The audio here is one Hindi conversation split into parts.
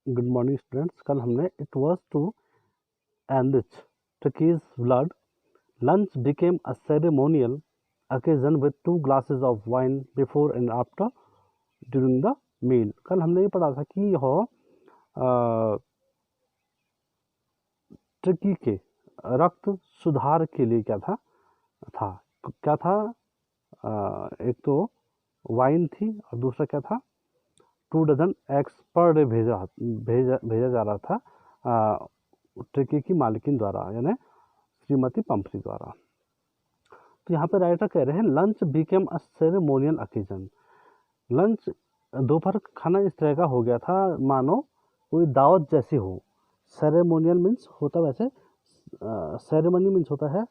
Good morning students. कल हमने it was to enrich turkey's blood. Lunch became a ceremonial occasion with 2 glasses of wine before and after during the meal. कल हमने ये पढ़ा था कि यह टर्की के रक्त सुधार के लिए क्या था एक तो वाइन थी और दूसरा क्या था 2 डजन एग्स पर डे भेजा जा रहा था टर्की की मालकिन द्वारा यानी श्रीमती पंपरी द्वारा। तो यहाँ पे राइटर कह रहे हैं lunch became a ceremonial occasion. Lunch दोपहर खाना इस तरह का हो गया था मानो कोई दावत जैसी हो। सेरेमोनियल मीन्स होता वैसे सेरेमनी मीन्स होता है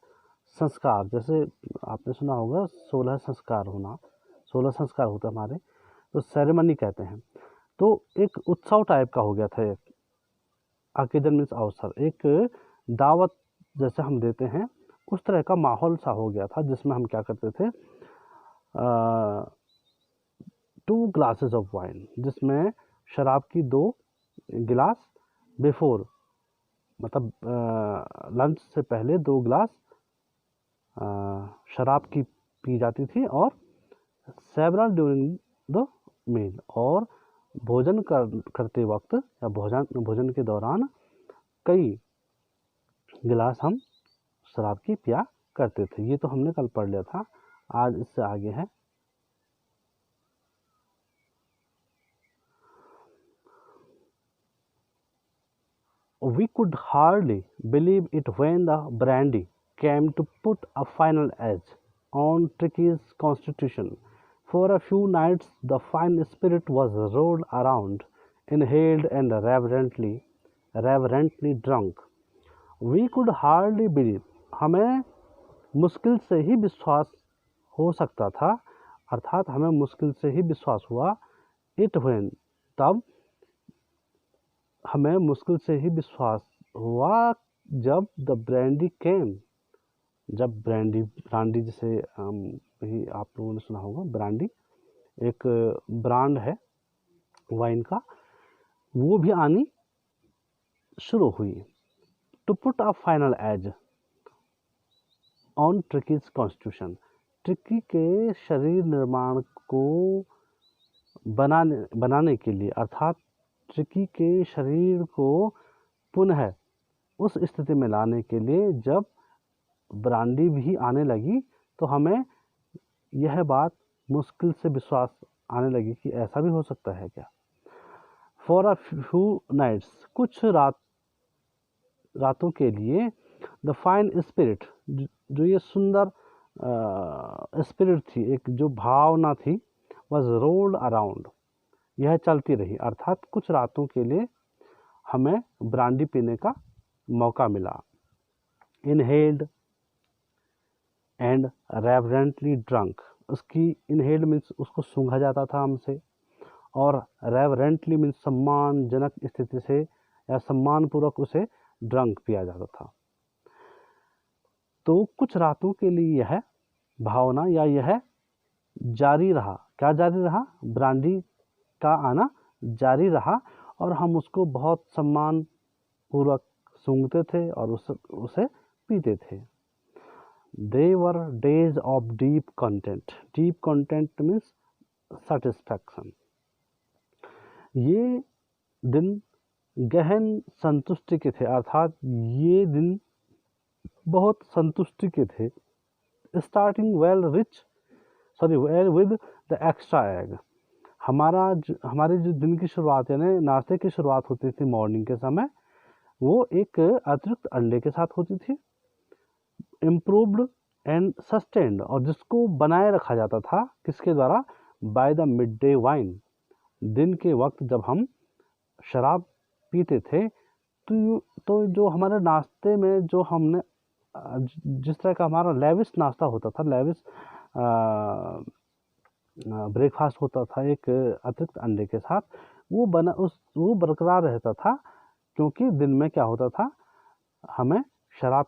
संस्कार, जैसे आपने सुना होगा 16 संस्कार होना, 16 संस्कार होते हैं हमारे, तो सेरेमनी कहते हैं। तो एक उत्सव टाइप का हो गया था, एक ओकेजन मीन्स अवसर, एक दावत जैसे हम देते हैं उस तरह का माहौल सा हो गया था जिसमें हम क्या करते थे 2 ग्लासेस ऑफ वाइन, जिसमें शराब की 2 गिलास बिफोर मतलब लंच से पहले 2 गिलास शराब की पी जाती थी और सेवरल ड्यूरिंग द मील, और भोजन करते वक्त या भोजन के दौरान कई गिलास हम शराब की पिया करते थे। ये तो हमने कल पढ़ लिया था। आज इससे आगे है We could hardly believe it when the brandy came to put a final edge on Turkey's constitution. For a few nights, the fine spirit was rolled around, inhaled and reverently drunk. We could hardly believe, हमें मुश्किल से ही विश्वास हो सकता था, अर्थात हमें मुश्किल से ही विश्वास हुआ, इट when, तब हमें मुश्किल से ही विश्वास हुआ जब द ब्रांडी केम, जब ब्रांडी जिसे ही आप लोगों ने सुना होगा, ब्रांडी एक ब्रांड है वाइन का, वो भी आनी शुरू हुई। To put a final edge on turkey's constitution, turkey के शरीर निर्माण को बनाने के लिए, अर्थात टर्की के शरीर को पुनः उस स्थिति में लाने के लिए जब ब्रांडी भी आने लगी तो हमें यह बात मुश्किल से विश्वास आने लगी कि ऐसा भी हो सकता है क्या। फॉर अ फ्यू नाइट्स, कुछ रातों के लिए, द फाइन स्पिरिट, जो ये सुंदर स्पिरिट थी, एक जो भावना थी, वॉज रोल्ड अराउंड, यह चलती रही, अर्थात कुछ रातों के लिए हमें ब्रांडी पीने का मौका मिला। इनहेल्ड एंड रेवरेंटली ड्रंक, उसकी इनहेल्ड मीन्स उसको सूंघा जाता था हमसे, और रेवरेंटली मीन्स सम्मानजनक स्थिति से या सम्मानपूर्वक उसे ड्रंक पिया जाता था। तो कुछ रातों के लिए यह भावना या यह जारी रहा। क्या जारी रहा? ब्रांडी का आना जारी रहा और हम उसको बहुत सम्मान पूर्वक सूंघते थे और उसे पीते थे। They were days of deep content. Deep content means satisfaction. ये दिन गहन संतुष्टि के थे, अर्थात ये दिन बहुत संतुष्टि के थे। Starting well with the extra egg. हमारे जो दिन की शुरुआत यानी नाश्ते की शुरुआत होती थी मॉर्निंग के समय, वो एक अतिरिक्त अंडे के साथ होती थी, इम्प्रूव्ड एंड सस्टेन्ड, और जिसको बनाए रखा जाता था किसके द्वारा? By the mid day wine. दिन के वक्त जब हम शराब पीते थे तो जो हमारे नाश्ते में जो हमने जिस तरह का हमारा लेविश नाश्ता होता था, लेविश ब्रेकफास्ट होता था एक अतिरिक्त अंडे के साथ, वो बरकरार रहता था, क्योंकि दिन में क्या होता था, हमें शराब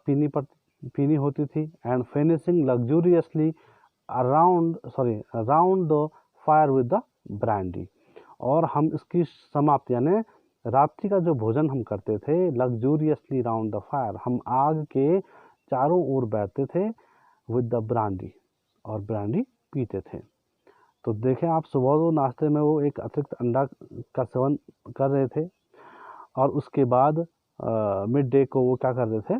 पीनी होती थी। And finishing लग्जूरियसली around the fire with the brandy, और हम इसकी समाप्ति यानी रात्रि का जो भोजन हम करते थे, लग्जूरियसली राउंड द फायर, हम आग के चारों ओर बैठते थे, विद द ब्रांडी, और ब्रांडी पीते थे। तो देखें आप, सुबह तो नाश्ते में वो एक अतिरिक्त अंडा का सेवन कर रहे थे, और उसके बाद मिड डे को वो क्या कर रहे थे,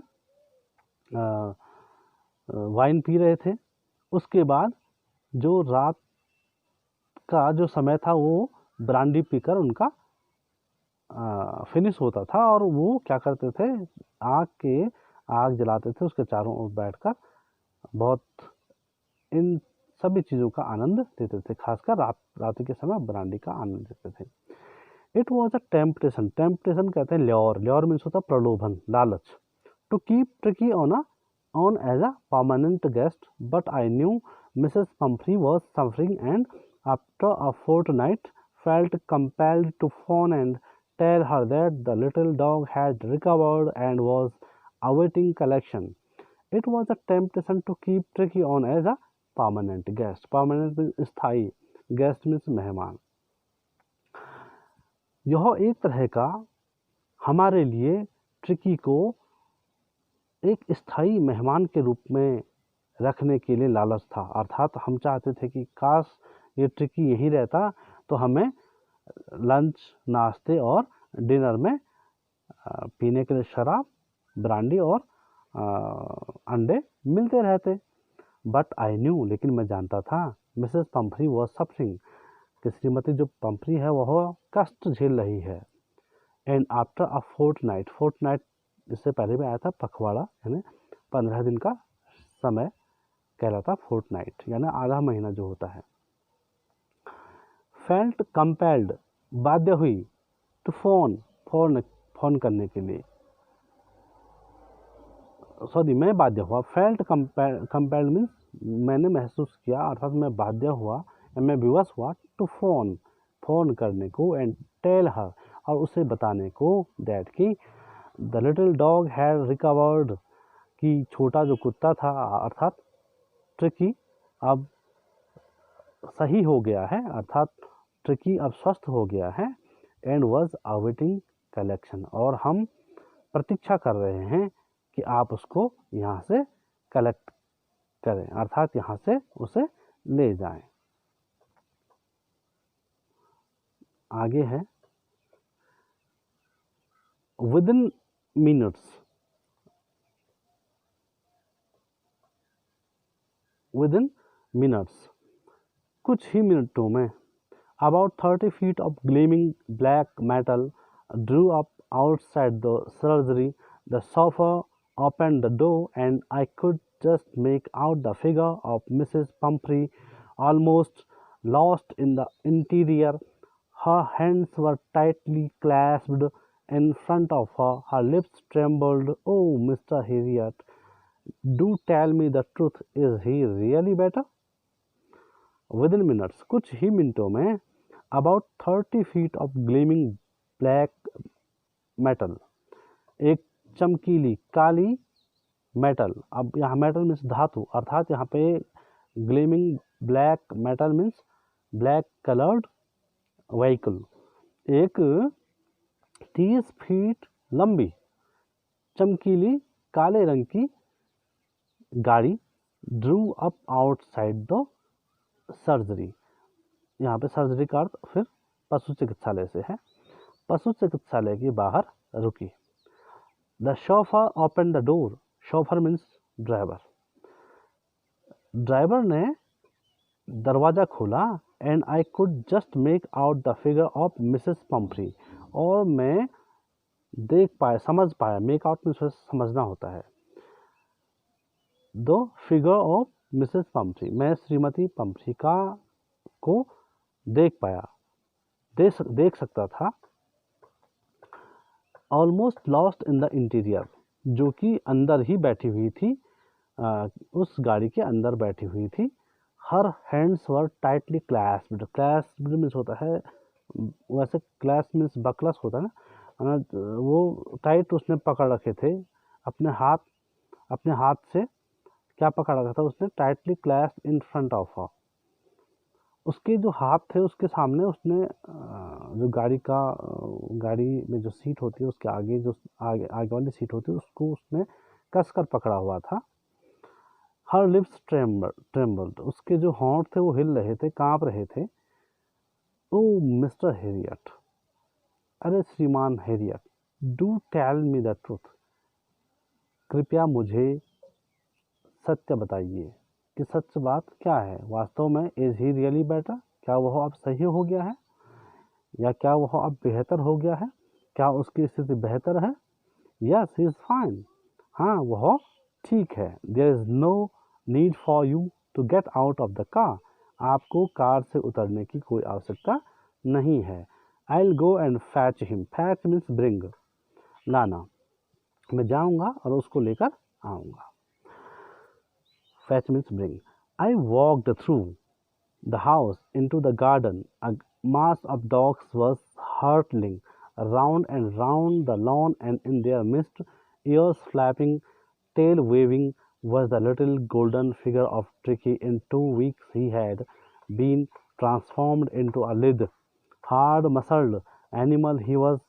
वाइन पी रहे थे। उसके बाद जो रात का जो समय था वो ब्रांडी पीकर उनका फिनिश होता था, और वो क्या करते थे, आग जलाते थे, उसके चारों ओर बैठकर बहुत इन सभी चीज़ों का आनंद लेते थे, खासकर रात के समय ब्रांडी का आनंद लेते थे। It was a temptation, temptation कहते हैं ल्योर, ल्योर मीन्स होता प्रलोभन, लालच। To keep Tricki on as a permanent guest, but I knew Mrs. Pumphrey was suffering, and after a fortnight felt compelled to phone and tell her that the little dog had recovered and was awaiting collection. It was a temptation to keep Tricky on as a permanent guest. Permanent means स्थायी, guest means मेहमान। यह एक तरह का हमारे लिए ट्रिकी को एक स्थायी मेहमान के रूप में रखने के लिए लालच था। अर्थात हम चाहते थे कि काश ये ट्रिकी यहीं रहता तो हमें लंच, नाश्ते और डिनर में पीने के लिए शराब, ब्रांडी और अंडे मिलते रहते। बट आई न्यू, लेकिन मैं जानता था, मिसेस पंफरी वॉज सफरिंग, कि श्रीमती जो पंफरी है वह कष्ट झेल रही है। And after a fortnight, fortnight इससे पहले भी आया था, पखवाड़ा यानी 15 दिन का समय कहलाता फोर्टनाइट, यानी आधा महीना जो होता है। फेल्ट कंपेल्ड, बाध्य हुई, टू फोन करने के लिए, सॉरी मैं बाध्य हुआ। फेल्ट कंपेल्ड मीन्स मैंने महसूस किया, अर्थात मैं बाध्य हुआ या मैं विवश हुआ, टू फोन करने को, एंड टेल हर, और उसे बताने को, दैट की the little dog had recovered, कि छोटा जो कुत्ता था अर्थात ट्रिकी अब सही हो गया है, अर्थात ट्रिकी अब स्वस्थ हो गया है। एंड वॉज अवेटिंग कलेक्शन, और हम प्रतीक्षा कर रहे हैं कि आप उसको यहाँ से कलेक्ट करें, अर्थात यहाँ से उसे ले जाएं। आगे है विदिन मिनट्स, विदिन मिनट्स, कुछ ही मिनटों में, about 30 feet of gleaming black metal drew up outside the surgery. The chauffeur opened the door, and I could just make out the figure of Mrs. Pumphrey, almost lost in the interior. Her hands were tightly clasped in front of her. Her lips trembled. "Oh, Mr. Harriot, do tell me the truth. Is he really better?" Within minutes, कुछ ही मिनटों में, about 30 feet of gleaming black metal, एक चमकीली काली मेटल, अब यहाँ मेटल मीन्स धातु, अर्थात यहाँ पे gleaming black metal means black coloured vehicle, एक 30 फीट लंबी चमकीली काले रंग की गाड़ी, Drew up outside the surgery, यहाँ पे सर्जरी का अर्थ फिर पशु चिकित्सालय से है, पशु चिकित्सालय के बाहर रुकी। The chauffeur open the door, chauffeur means driver, driver ने दरवाज़ा खोला। And I could just make out the figure of Mrs Pumphrey, और मैं देख पाया, समझ पाया, मेक आउट मीन्स समझना होता है, द फिगर ऑफ मिसेस पंफरी, मैं श्रीमती पंफरी को देख पाया, देख सकता था। Almost lost in the interior, जो कि अंदर ही बैठी हुई थी, उस गाड़ी के अंदर बैठी हुई थी। Her hands were tightly clasped, clasped means होता है, वैसे क्लैस्प मीन्स बकलस होता है ना, वो टाइट उसने पकड़ रखे थे अपने हाथ से, क्या पकड़ रखा था उसने, tightly clasp in front of her, उसके जो हाथ थे उसके सामने उसने जो गाड़ी में जो सीट होती है उसके आगे जो आगे वाली सीट होती है उसको उसने कसकर पकड़ा हुआ था। हर लिप्स ट्रेम्बल्ड, उसके जो होंठ थे वो हिल रहे थे, कांप रहे थे। ओ मिस्टर हैरियट, अरे श्रीमान Herriot, do tell me the truth, कृपया मुझे सत्य बताइए कि सच बात क्या है। वास्तव में इज ही रियली बेटर, क्या वह अब सही हो गया है या क्या वह अब बेहतर हो गया है? क्या उसकी स्थिति बेहतर है? यस ही इज फाइन, हाँ वह ठीक है। There is no need for you to get out of the car, आपको कार से उतरने की कोई आवश्यकता नहीं है। I will go and fetch him, fetch means bring, लाना, मैं जाऊंगा और उसको लेकर आऊंगा। Fetch means bring. I walked through the house into the garden. A mass of dogs was hurtling round and round the lawn, and in their midst, ears flapping, tail waving, was the little golden figure of Tricky. In 2 weeks, he had been transformed into a lithe, hard-muscled animal. He was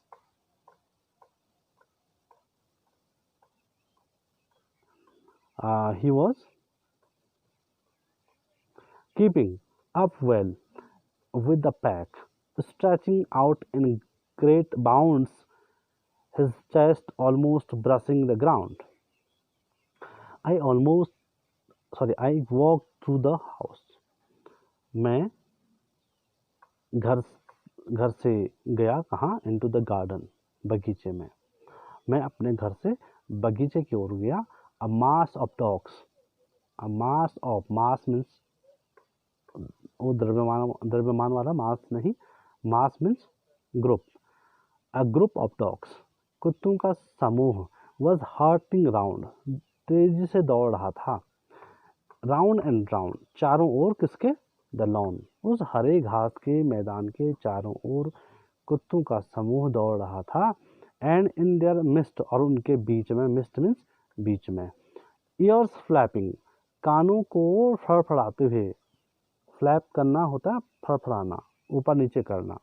keeping up well with the pack, stretching out in great bounds, his chest almost brushing the ground. I almost, I walked through the house. मैं घर घर से गया कहाँ? Into the garden, बगीचे में। मैं अपने घर से बगीचे की ओर गया। A mass of dogs, a mass means वो द्रव्यमान वाला मास नहीं, mass means group. A group of dogs, कुत्तों का समूह। वॉज हर्टिंग राउंड, तेजी से दौड़ रहा था। राउंड एंड राउंड, चारों ओर किसके? द लॉन, उस हरे घास के मैदान के चारों ओर कुत्तों का समूह दौड़ रहा था। एंड इन देयर मिस्ट, और उनके बीच में, मिस्ट मीन्स बीच में। ईयर्स फ्लैपिंग, कानों को फड़फड़ाते हुए, फ्लैप करना होता है फड़फड़ाना, ऊपर नीचे करना।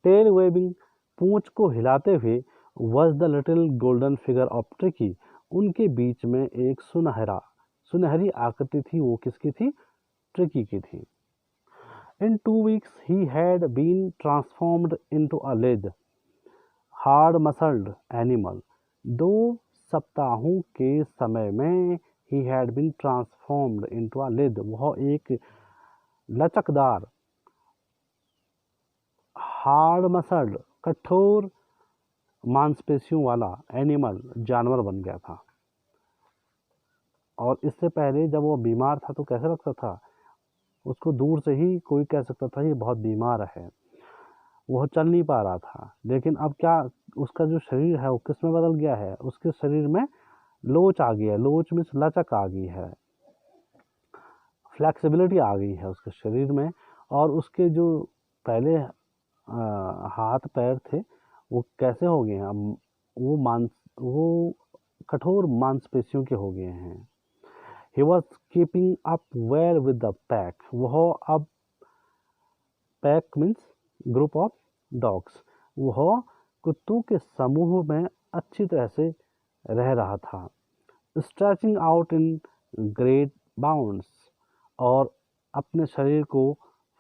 टेल वेविंग, पूंछ को हिलाते हुए। Was the little golden figure of tricky, उनके बीच में एक सुनहरी आकृति थी। वो किसकी थी? ट्रिकी की थी। इन 2 weeks ही had been transformed into a lithe, hard muscled animal. 2 सप्ताहों के समय में ही had been transformed into a lithe, वह एक लचकदार, हार्ड मसल्ड, कठोर मांसपेशियों वाला एनिमल, जानवर बन गया था। और इससे पहले जब वो बीमार था तो कैसे लगता था? उसको दूर से ही कोई कह सकता था ये बहुत बीमार है, वह चल नहीं पा रहा था। लेकिन अब क्या, उसका जो शरीर है वो किस में बदल गया है? उसके शरीर में लोच आ गई है। लोच मीन्स लचक आ गई है, फ्लेक्सिबिलिटी आ गई है उसके शरीर में। और उसके जो पहले हाथ पैर थे वो कैसे हो गए हैं? अब वो कठोर मांसपेशियों के हो गए हैं। He was keeping up well with the pack, वह अब, pack means group of dogs, वह कुत्तों के समूह में अच्छी तरह से रह रहा था। Stretching out in great bounds, और अपने शरीर को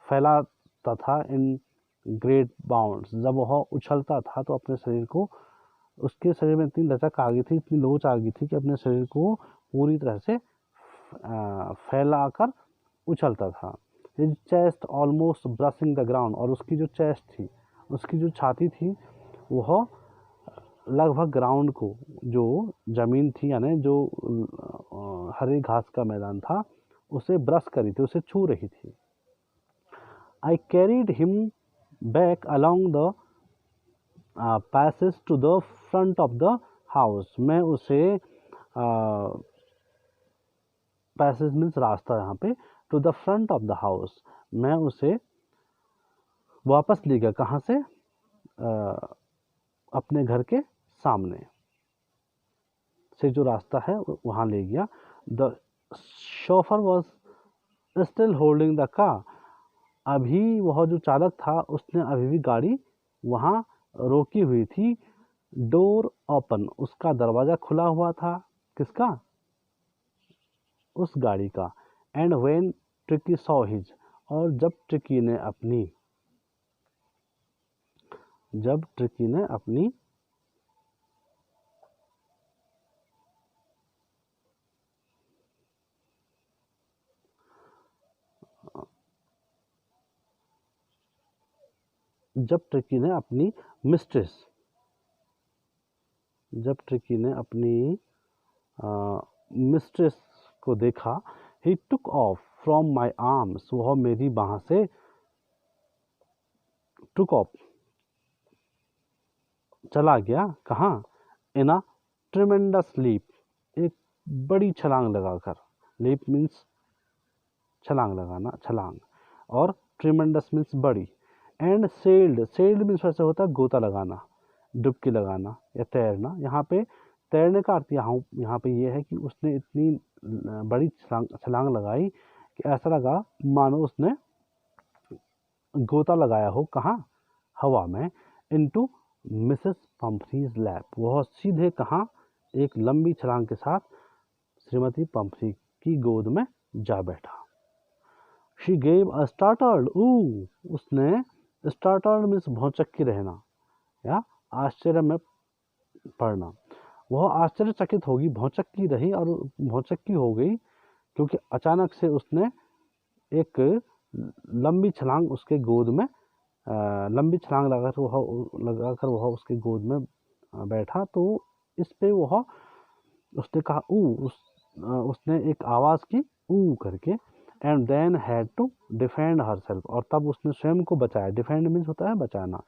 फैलाता था। इन ग्रेट बाउंड्स, जब वह उछलता था तो अपने शरीर को, उसके शरीर में इतनी लचक आ गई थी, इतनी लोच आ गई थी कि अपने शरीर को पूरी तरह से फैलाकर उछलता था। His chest almost brushing the ground, और उसकी जो चेस्ट थी, उसकी जो छाती थी, वह लगभग ग्राउंड को, जो जमीन थी यानी जो हरे घास का मैदान था, उसे ब्रश करी थी, उसे छू रही थी। I carried him back along the passage to the front of the house, मैं उसे पैसेज मीन्स रास्ता यहाँ पे, to the front of the house, मैं उसे वापस ले गया। कहाँ से? अपने घर के सामने से जो रास्ता है वहाँ ले गया। The chauffeur was still holding the car, अभी वह जो चालक था उसने अभी भी गाड़ी वहाँ रोकी हुई थी। डोर ओपन, उसका दरवाज़ा खुला हुआ था। किसका? उस गाड़ी का। And when Tricky saw his, और जब ट्रिकी ने अपनी मिस्ट्रेस को देखा, he took off from my arms, वह मेरी बाह से टुक ऑफ चला गया। कहाँ? इन अ ट्रिमेंडस लीप, एक बड़ी छलांग लगाकर। लीप मीन्स छलांग लगाना, छलांग, और ट्रिमेंडस मीन्स बड़ी। एंड सेल्ड मीन्स वैसे होता है गोता लगाना, डुबकी लगाना या तैरना। यहाँ पे तैरने का अर्थ यहाँ पे ये है कि उसने इतनी बड़ी छलांग लगाई कि ऐसा लगा मानो उसने गोता लगाया हो। कहाँ? हवा में। इनटू मिसेस पंफ्रीज लैप, वह सीधे कहाँ? एक लंबी छलांग के साथ श्रीमती पंफ्री की गोद में जा बैठा। शी गेव अ स्टार्टल्ड ऊ, उसने स्टार्टल्ड मीन्स भौचक्की रहना या आश्चर्य में पड़ना। वह आश्चर्यचकित होगी, भौचक्की रही और भौचक्की हो गई क्योंकि अचानक से उसने एक लंबी छलांग उसके गोद में लंबी छलांग लगाकर वह उसके गोद में बैठा। तो इस पे वह उसने कहा उसने एक आवाज़ की ऊ करके। And then had to defend herself, और तब उसने स्वयं को बचाया। डिफेंड मीन्स होता है बचाना।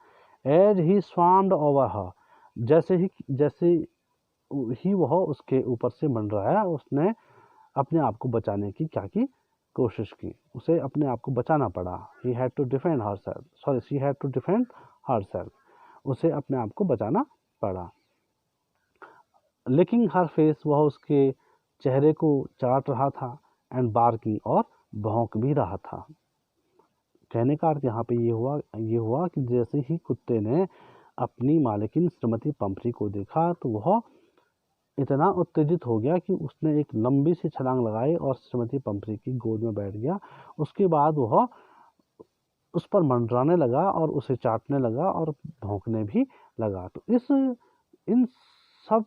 एज ही स्वाम्ड ओवर हर, जैसे ही वह उसके ऊपर से मंडराया, उसने अपने आप को बचाने की क्या की? कोशिश की। उसे अपने आप को बचाना पड़ा। He had to defend herself, sorry she had to defend herself, उसे अपने आप को बचाना पड़ा। लिकिंग हर फेस, वह उसके चेहरे को चाट रहा था। एंड बार्किंग, और भौंक भी रहा था। कहने का अर्थ यहाँ पे ये हुआ कि जैसे ही कुत्ते ने अपनी मालकिन श्रीमती पंफ्री को देखा तो वह इतना उत्तेजित हो गया कि उसने एक लंबी सी छलांग लगाई और श्रीमती पंफ्री की गोद में बैठ गया। उसके बाद वह उस पर मंडराने लगा और उसे चाटने लगा और भौंकने भी लगा। तो इन सब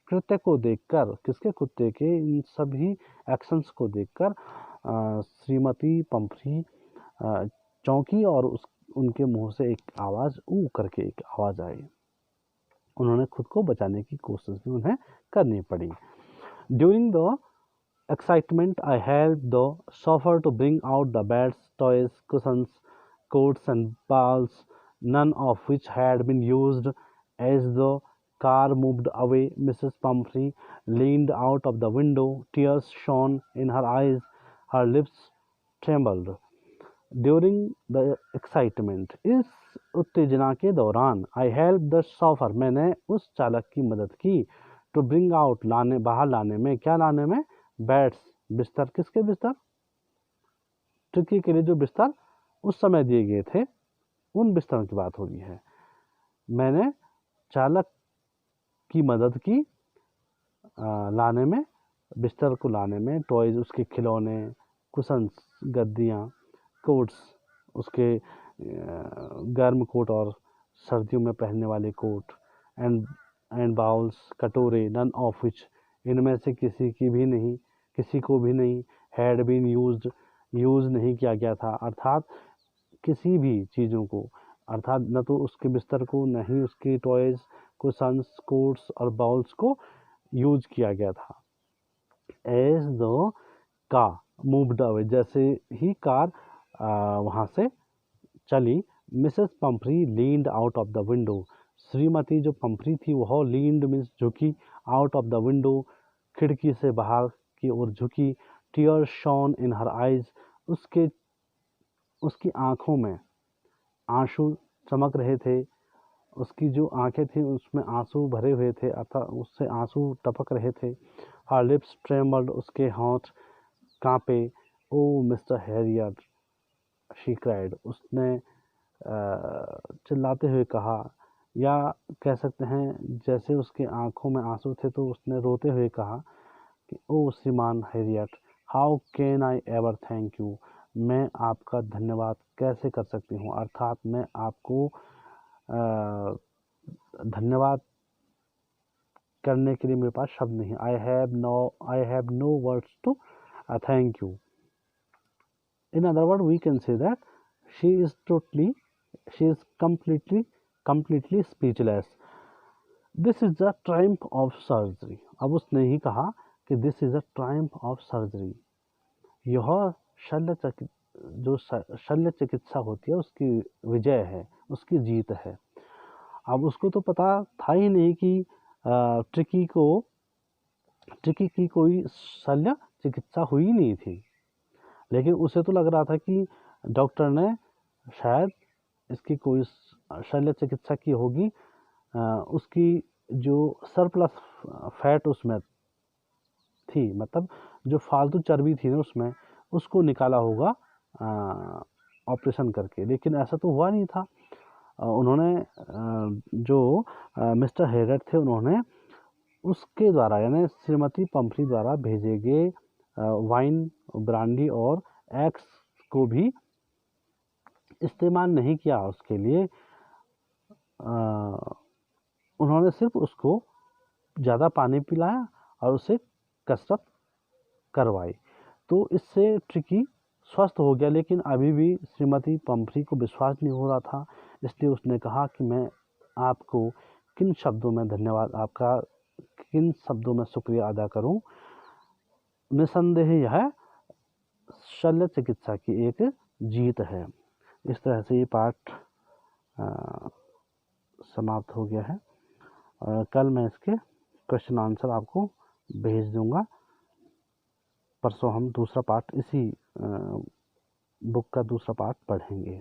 कृत्य को देखकर, किसके? कुत्ते के। इन सभी एक्शंस को देखकर श्रीमती पंफ्री चौंकी और उनके मुंह से एक आवाज़ ऊ करके एक आवाज़ आई। उन्होंने खुद को बचाने की कोशिश भी उन्हें करनी पड़ी। During the excitement, I helped the chauffeur to bring out the beds, toys, cushions, coats, and balls, none of which had been used. As the car moved away, Mrs. Pumphrey leaned out of the window. Tears shone in her eyes. Her lips trembled. During the excitement, इस उत्तेजना के दौरान, I helped the chauffeur, मैंने उस चालक की मदद की। To bring out, बाहर लाने में, क्या लाने में? बेड्स, बिस्तर। किसके बिस्तर? ट्रिकी के लिए जो बिस्तर उस समय दिए गए थे, उन बिस्तरों की बात हो रही है। मैंने चालक की मदद की लाने में, बिस्तर को लाने में। टॉयज, उसके खिलौने, कुशन्स, गद्दियाँ, कोट्स, उसके गर्म कोट और सर्दियों में पहनने वाले कोट, एंड बाउल्स, कटोरे, नन ऑफ विच, इनमें से किसी को भी नहीं, हैड बीन यूज नहीं किया गया था, अर्थात किसी भी चीज़ों को, अर्थात न तो उसके बिस्तर को, न ही उसके टॉयज, कुशन्स, कोट्स और बाउल्स को यूज किया गया था। As the car moved away, जैसे ही कार वहाँ से चली, Mrs Pumphrey leaned out of the window, श्रीमती जो पंफ्री थी वह लीन्ड मीन्स झुकी, आउट ऑफ द विंडो खिड़की से बाहर की ओर झुकी। Tears shone in her eyes, उसकी आँखों में आंसू चमक रहे थे। उसकी जो आंखें थी उसमें आंसू भरे हुए थे, अर्थात उससे आंसू टपक रहे थे। हर लिप्स ट्रेमल्ड, उसके होंठ कांपे। ओ मिस्टर हैरियट, शी क्राइड, उसने चिल्लाते हुए कहा, या कह सकते हैं जैसे उसके आंखों में आंसू थे तो उसने रोते हुए कहा कि ओ श्रीमान Harriet, how can I ever thank you, मैं आपका धन्यवाद कैसे कर सकती हूँ, अर्थात मैं आपको धन्यवाद करने के लिए मेरे पास शब्द नहीं। I have no words to thank you. In other words, we can say that she is completely speechless. This is the triumph of surgery. अब उसने ही कहा कि this is a triumph of surgery. यह जो शल्य चिकित्सा होती है उसकी विजय है, उसकी जीत है। अब उसको तो पता था ही नहीं कि ट्रिकी की कोई शल्य चिकित्सा हुई नहीं थी, लेकिन उसे तो लग रहा था कि डॉक्टर ने शायद इसकी कोई शल्य चिकित्सा की होगी, उसकी जो सरप्लस फैट उसमें थी, मतलब जो फालतू चर्बी थी ना उसमें, उसको निकाला होगा ऑपरेशन करके, लेकिन ऐसा तो हुआ नहीं था। उन्होंने जो मिस्टर हैरियट थे, उन्होंने उसके द्वारा यानी श्रीमती पंफ्री द्वारा भेजे गए वाइन, ब्रांडी और एग्स को भी इस्तेमाल नहीं किया उसके लिए। उन्होंने सिर्फ उसको ज़्यादा पानी पिलाया और उसे कसरत करवाई, तो इससे ट्रिकी स्वस्थ हो गया। लेकिन अभी भी श्रीमती पंफ्री को विश्वास नहीं हो रहा था, इसलिए उसने कहा कि मैं आपको किन शब्दों में धन्यवाद, आपका किन शब्दों में शुक्रिया अदा करूं। निसंदेह यह शल्य चिकित्सा की एक जीत है। इस तरह से ये पाठ समाप्त हो गया है। कल मैं इसके क्वेश्चन आंसर आपको भेज दूंगा। परसों हम दूसरा पार्ट, इसी बुक का दूसरा पार्ट पढ़ेंगे।